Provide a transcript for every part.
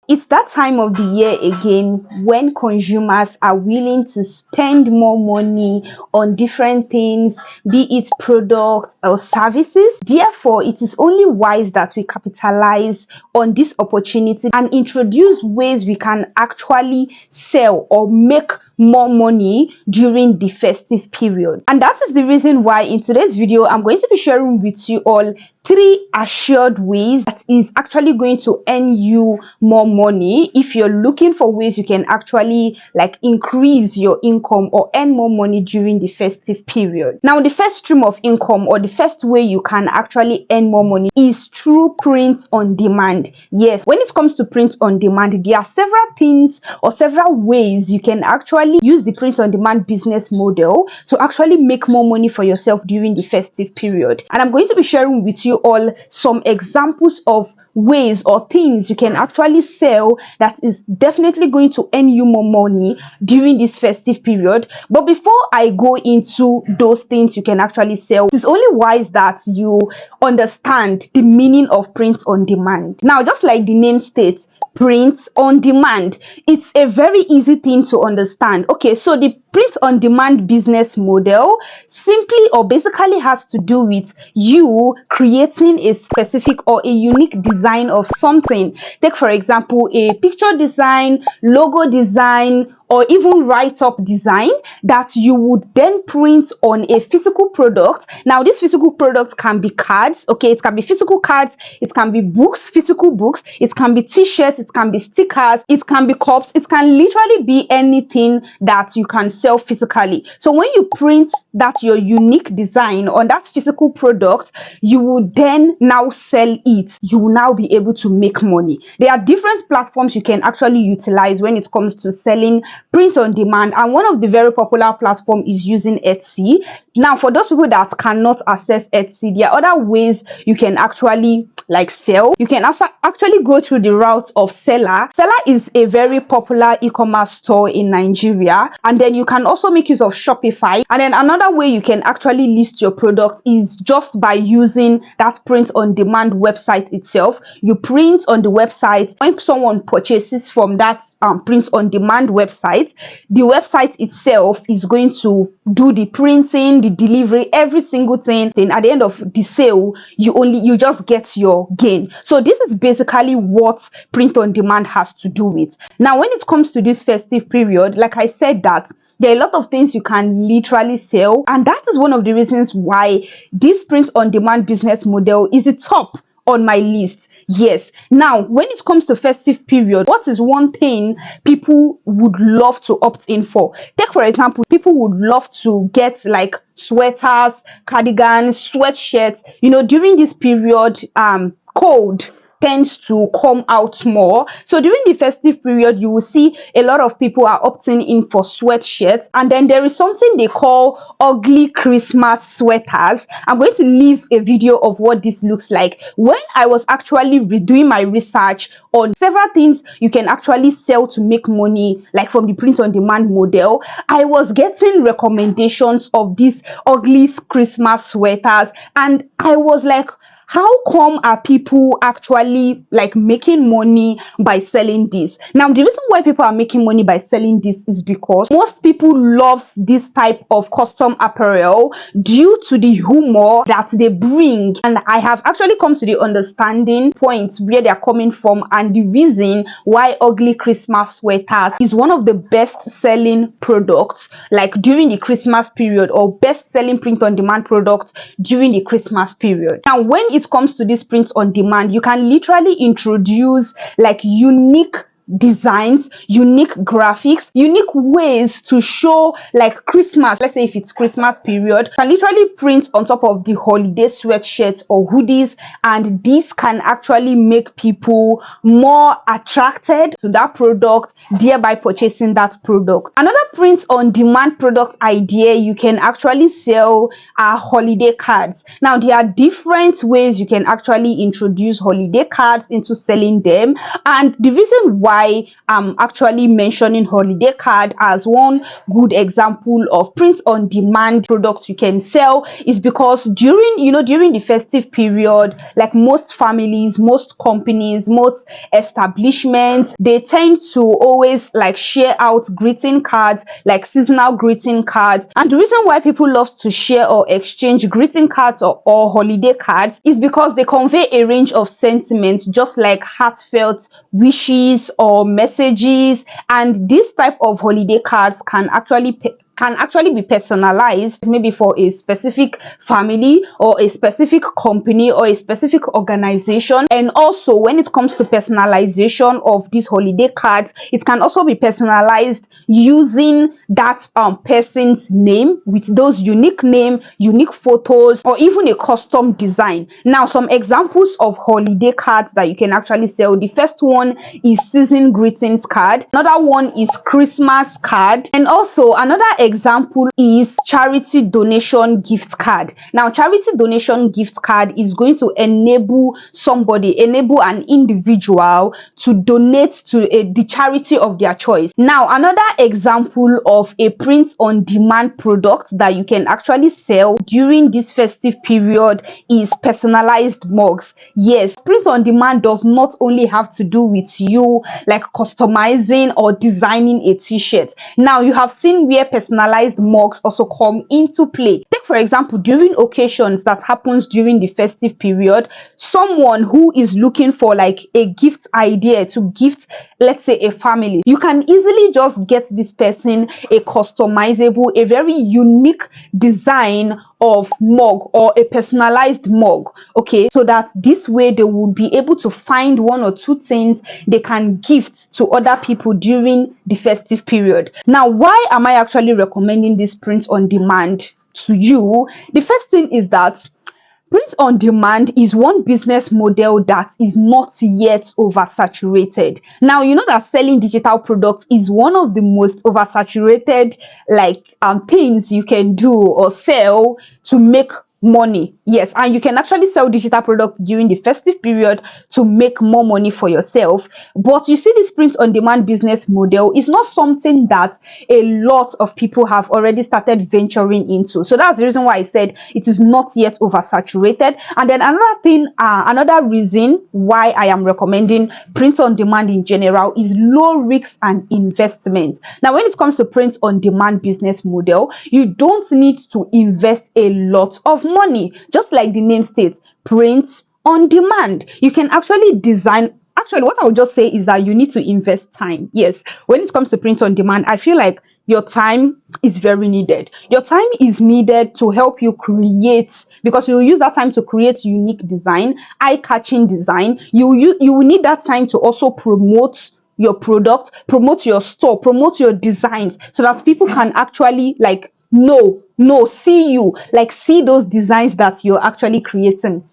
It's that time of the year again when consumers are willing to spend more money on different things, be it products or services. Therefore, it is only wise that we capitalize on this opportunity and introduce ways we can actually sell or make more money during the festive period. And that is the reason why in today's video I'm going to be sharing with you all 3 assured ways that is actually going to earn you more money if you're looking for ways you can actually increase your income or earn more money during the festive period. Now, the first stream of income or the first way you can actually earn more money is through print on demand. Yes, when it comes to print on demand, there are several things or several ways you can actually use the print on demand business model to actually make more money for yourself during the festive period. And I'm going to be sharing with you all some examples of ways or things you can actually sell that is definitely going to earn you more money during this festive period. But before I go into those things you can actually sell, it's only wise that you understand the meaning of print on demand. Now, just like the name states, print on demand, it's a very easy thing to understand. Okay, so the print on demand business model simply or basically has to do with you creating a specific or a unique design of something. Take for example a picture design, logo design, or even write-up design that you would then print on a physical product. Now, this physical product can be cards. Okay, it can be physical cards, it can be books, physical books, it can be t-shirts, it can be stickers, it can be cups, it can literally be anything that you can sell physically. So when you print that your unique design on that physical product, you will then now sell it. You will now be able to make money. There are different platforms you can actually utilize when it comes to selling print on demand, and one of the very popular platform is using Etsy. Now, for those people that cannot access Etsy, there are other ways you can actually sell. You can also actually go through the route of Seller. Seller is a very popular e-commerce store in Nigeria, and then you can also make use of Shopify. And then another way you can actually list your product is just by using that print on demand website itself. You print on the website. When someone purchases from that print on demand website, the website itself is going to do the printing, the delivery, every single thing. Then at the end of the sale, you just get your gain. So this is basically what print on demand has to do with. Now, when it comes to this festive period, like I said, that there are a lot of things you can literally sell, and that is one of the reasons why this print on demand business model is the top on my list. Yes. Now, when it comes to festive period, what is one thing people would love to opt in for? Take for example, people would love to get sweaters, cardigans, sweatshirts. During this period, cold tends to come out more. So during the festive period, you will see a lot of people are opting in for sweatshirts. And then there is something they call ugly Christmas sweaters. I'm going to leave a video of what this looks like. When I was actually doing my research on several things you can actually sell to make money, like from the print on demand model, I was getting recommendations of these ugly Christmas sweaters, and I was like, how come are people actually making money by selling this? Now, the reason why people are making money by selling this is because most people love this type of custom apparel due to the humor that they bring. And I have actually come to the understanding point where they are coming from, and the reason why ugly Christmas sweaters is one of the best selling products during the Christmas period, or best selling print on demand products during the Christmas period. Now, when it comes to this print on demand, you can literally introduce unique designs, unique graphics, unique ways to show Christmas. Let's say if it's Christmas period, you can literally print on top of the holiday sweatshirts or hoodies, and this can actually make people more attracted to that product, thereby purchasing that product. Another print on demand product idea you can actually sell are holiday cards. Now, there are different ways you can actually introduce holiday cards into selling them, and the reason why why I'm actually mentioning holiday card as one good example of print on demand products you can sell, is because during the festive period, like most families, most companies, most establishments, they tend to always like share out greeting cards, like seasonal greeting cards. And the reason why people love to share or exchange greeting cards or holiday cards is because they convey a range of sentiments, just like heartfelt wishes or messages. And this type of holiday cards can actually be personalized, maybe for a specific family or a specific company or a specific organization. And also, when it comes to personalization of these holiday cards, it can also be personalized using that person's name, with those unique name, unique photos, or even a custom design. Now, some examples of holiday cards that you can actually sell: the first one is season greetings card, another one is Christmas card, and also another example is charity donation gift card. Now, charity donation gift card is going to enable an individual to donate to the charity of their choice. Now, another example of a print on demand product that you can actually sell during this festive period is personalized mugs. Yes, print on demand does not only have to do with you like customizing or designing a t-shirt. Now, you have seen where personalized mugs also come into play. Take for example, during occasions that happens during the festive period, someone who is looking for like a gift idea to gift, let's say, a family, you can easily just get this person a customizable, a very unique design of mug or a personalized mug, okay, so that this way they will be able to find one or two things they can gift to other people during the festive period. Now, why am I actually recommending this print on demand to you? The first thing is that print on demand is one business model that is not yet oversaturated. Now, you know that selling digital products is one of the most oversaturated things you can do or sell to make money. Yes, and you can actually sell digital products during the festive period to make more money for yourself. But you see, this print on demand business model is not something that a lot of people have already started venturing into. So that's the reason why I said it is not yet oversaturated. And then another reason why I am recommending print on demand in general is low risk and investment. Now, when it comes to print on demand business model, you don't need to invest a lot of money. Just like the name states, print on demand. You can actually design. Actually, what I would just say is that you need to invest time. Yes, when it comes to print on demand, I feel like your time is very needed. Your time is needed to help you create, because you will use that time to create unique design, eye-catching design. You will need that time to also promote your product, promote your store, promote your designs, so that people can actually see you, like see those designs that you're actually creating.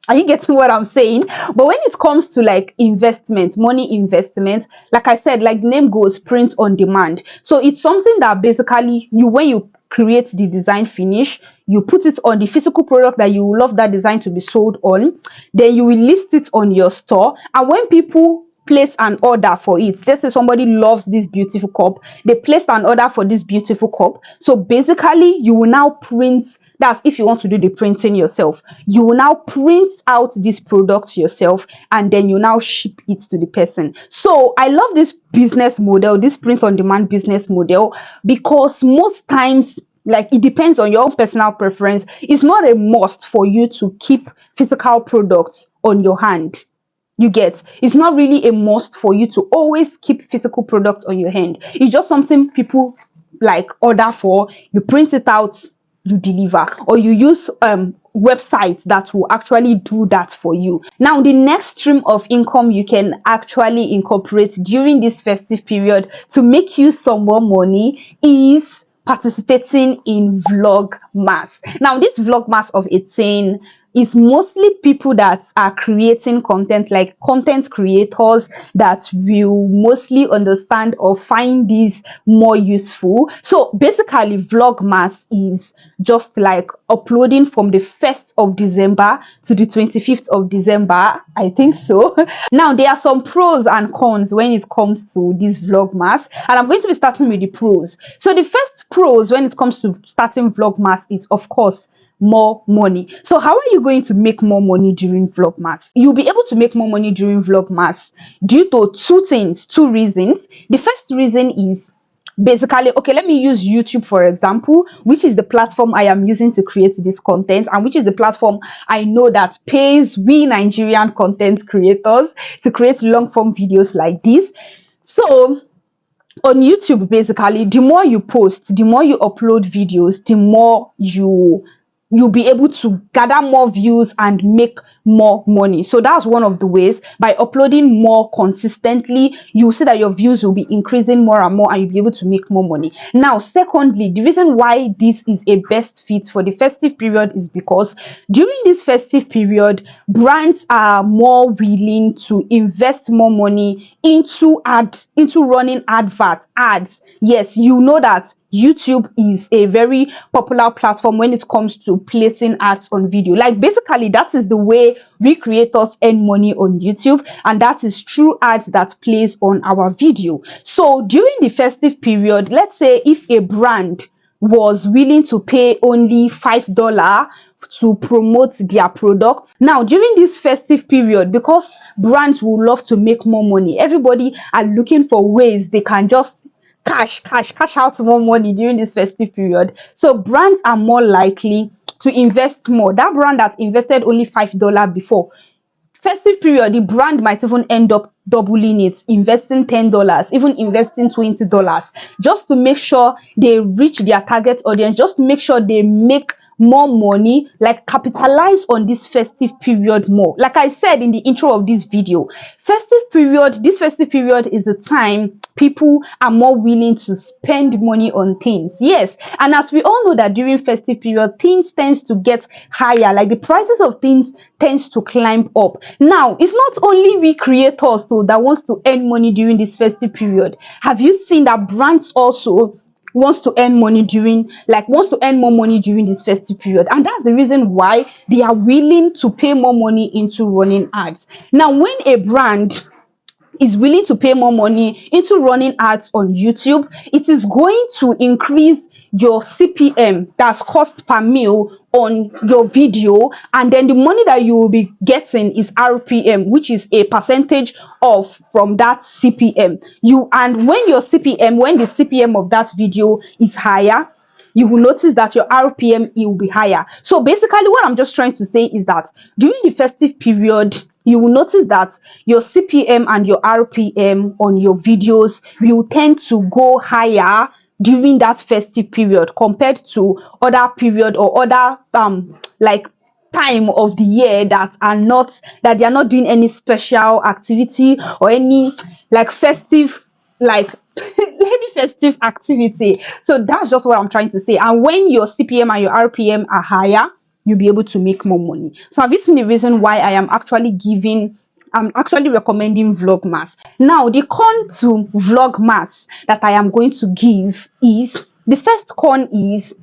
Are you getting what I'm saying? But when it comes to like investment, money investment, like I said, like the name goes, print on demand. So it's something that basically when you create the design finish, you put it on the physical product that you would love that design to be sold on, then you will list it on your store. And when people place an order for it, let's say somebody loves this beautiful cup, they placed an order for this beautiful cup. So basically, you will now print. That's if you want to do the printing yourself. You will now print out this product yourself, and then you now ship it to the person. So I love this business model, this print on demand business model, because most times, like, it depends on your own personal preference. It's not a must for you to keep physical products on your hand. You get, it's not really a must for you to always keep physical products on your hand. It's just something people like order for, you print it out, you deliver, or you use websites that will actually do that for you. Now, the next stream of income you can actually incorporate during this festive period to make you some more money is participating in Vlogmas. Now, this Vlogmas of 18, it's mostly people that are creating content, like content creators that will mostly understand or find this more useful. So basically, Vlogmas is just like uploading from the 1st of December to the 25th of December, I think so. Now, there are some pros and cons when it comes to this Vlogmas, and I'm going to be starting with the pros. So the first pros when it comes to starting Vlogmas is, of course, more money. So how are you going to make more money during Vlogmas? You'll be able to make more money during Vlogmas due to two reasons. The first reason is basically, okay, let me use YouTube for example, which is the platform I am using to create this content, and which is the platform I know that pays we Nigerian content creators to create long form videos like this. So on YouTube, basically, the more you post, the more you upload videos, the more you'll be able to gather more views and make more money. So that's one of the ways. By uploading more consistently, you'll see that your views will be increasing more and more, and you'll be able to make more money. Now, secondly, the reason why this is a best fit for the festive period is because during this festive period, brands are more willing to invest more money into running ads. Yes, you know that YouTube is a very popular platform when it comes to placing ads on video. Like basically, that is the way we creators earn money on YouTube, and that is through ads that plays on our video. So during the festive period, let's say if a brand was willing to pay only $5 to promote their products. Now, during this festive period, because brands will love to make more money, everybody are looking for ways they can just cash out more money during this festive period. So brands are more likely to invest more. That brand that invested only $5 before, festive period, the brand might even end up doubling it, investing $10, even investing $20, just to make sure they reach their target audience, just to make sure they make more money, like capitalize on this festive period more. Like I said in the intro of this video, this festive period is the time people are more willing to spend money on things. Yes, and as we all know that during festive period, things tends to get higher, like the prices of things tends to climb up. Now, it's not only we creators so that wants to earn money during this festive period. Have you seen that brands also wants to earn money wants to earn more money during this festive period, and that's the reason why they are willing to pay more money into running ads. Now, when a brand is willing to pay more money into running ads on YouTube, it is going to increase your CPM, that's cost per mil, on your video, and then the money that you will be getting is RPM, which is a percentage of from that CPM. When the CPM of that video is higher, you will notice that your RPM will be higher. So basically, what I'm just trying to say is that during the festive period, you will notice that your CPM and your RPM on your videos will tend to go higher during that festive period compared to other period or other like time of the year that they are not doing any special activity or any like festive like any festive activity. So that's just what I'm trying to say. And when your CPM and your RPM are higher, you'll be able to make more money. So have you seen the reason why I'm actually recommending Vlogmas? Now, the con to Vlogmas that I am going to give is, the first con is,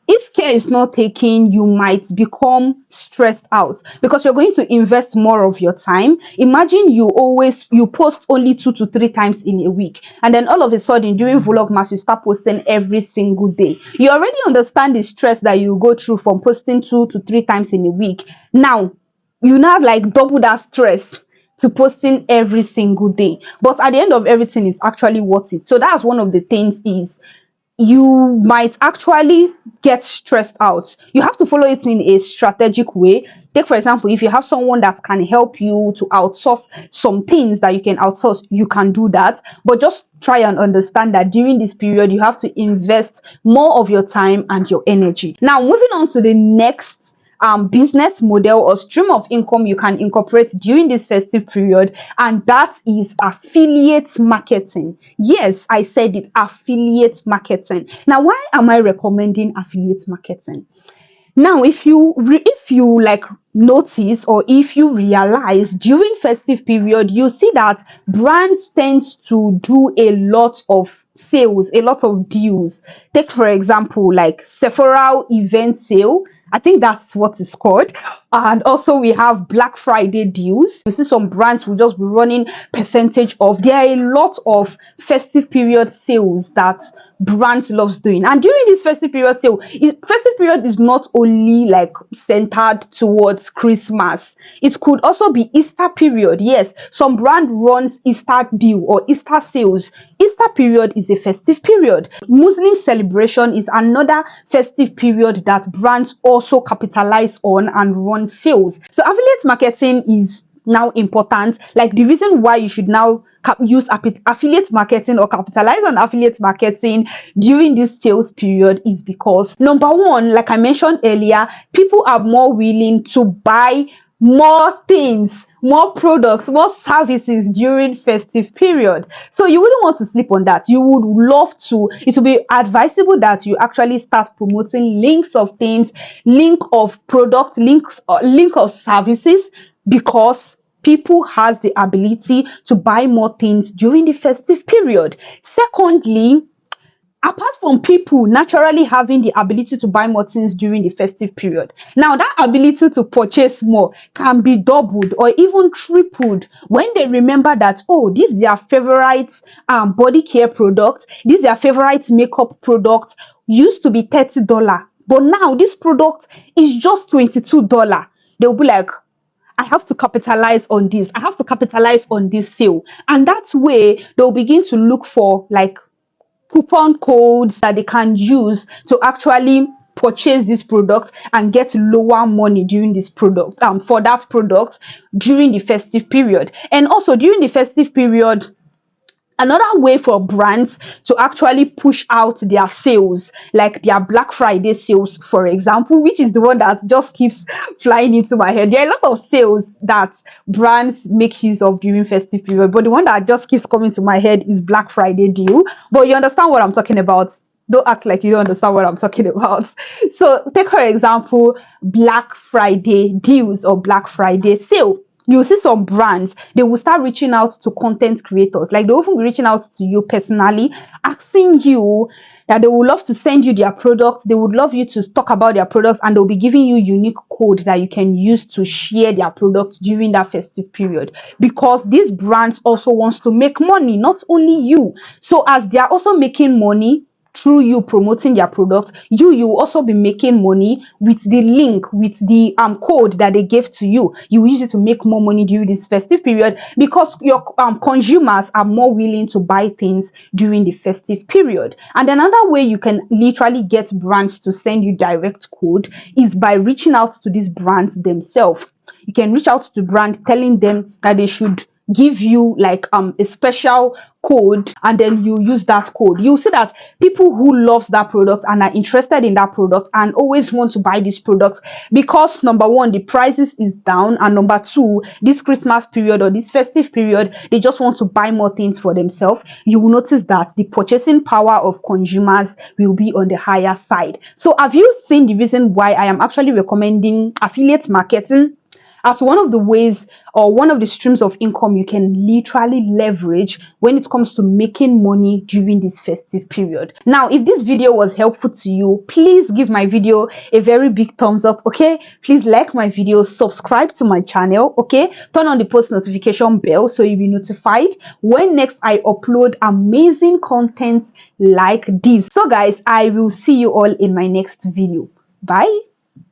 if care is not taken, you might become stressed out because you're going to invest more of your time. Imagine you post only 2 to 3 times in a week, and then all of a sudden during Vlogmas you start posting every single day. You already understand the stress that you go through from posting 2 to 3 times in a week. Now you now like double that stress to posting every single day, but at the end of everything, it's actually worth it. So that's one of the things is, you might actually get stressed out. You have to follow it in a strategic way. Take, for example, if you have someone that can help you to outsource some things that you can outsource, you can do that. But just try and understand that during this period, you have to invest more of your time and your energy. Now, moving on to the next business model or stream of income you can incorporate during this festive period, and that is affiliate marketing. Yes, I said it, affiliate marketing. Now, why am I recommending affiliate marketing? Now, if you like notice or if you realize, during festive period you see that brands tends to do a lot of sales, a lot of deals. Take for example like Sephora event sale, I think that's what it's called. And also we have Black Friday deals. You see some brands will just be running percentage off. There are a lot of festive period sales that brands loves doing. And during this festive period sale, festive period is not only like centered towards Christmas. It could also be Easter period. Yes, some brand runs Easter deal or Easter sales. Easter period is a festive period. Muslim celebration is another festive period that brands also capitalize on and run sales. So affiliate marketing is now important. Like the reason why you should now use affiliate marketing or capitalize on affiliate marketing during this sales period is because, number one, like I mentioned earlier, people are more willing to buy more things, more products, more services during festive period. So you wouldn't want to sleep on that. You would love to, it would be advisable that you actually start promoting links of things, link of product, link of services, because people has the ability to buy more things during the festive period. Secondly, apart from people naturally having the ability to buy more things during the festive period, now that ability to purchase more can be doubled or even tripled when they remember that, oh, this is their favorite body care product, this is their favorite makeup product, used to be $30, but now this product is just $22. They'll be like, I have to capitalize on this. I have to capitalize on this sale. And that way, they'll begin to look for like coupon codes that they can use to actually purchase this product and get lower money during this product for that product during the festive period. And also during the festive period, another way for brands to actually push out their sales, like their Black Friday sales, for example, which is the one that just keeps flying into my head. There are a lot of sales that brands make use of during festive period, but the one that just keeps coming to my head is Black Friday deal. But you understand what I'm talking about. Don't act like you don't understand what I'm talking about. So take for example Black Friday deals or Black Friday sale. You see some brands, they will start reaching out to content creators, like they often be reaching out to you personally, asking you that they would love to send you their products, they would love you to talk about their products, and they'll be giving you unique code that you can use to share their products during that festive period, because these brands also wants to make money, not only you. So as they are also making money through you promoting their product, you will also be making money with the link, with the code that they gave to you. You use it to make more money during this festive period, because your consumers are more willing to buy things during the festive period. And another way you can literally get brands to send you direct code is by reaching out to these brands themselves. You can reach out to the brand telling them that they should give you like a special code, and then you use that code. You see that people who loves that product and are interested in that product and always want to buy this product, because number one, the prices is down, and number two, this Christmas period or this festive period, they just want to buy more things for themselves. You will notice that the purchasing power of consumers will be on the higher side. So have you seen the reason why I am actually recommending affiliate marketing as one of the ways or one of the streams of income you can literally leverage when it comes to making money during this festive period? Now, if this video was helpful to you, please give my video a very big thumbs up, okay? Please like my video, subscribe to my channel, okay? Turn on the post notification bell so you'll be notified when next I upload amazing content like this. So guys, I will see you all in my next video. Bye.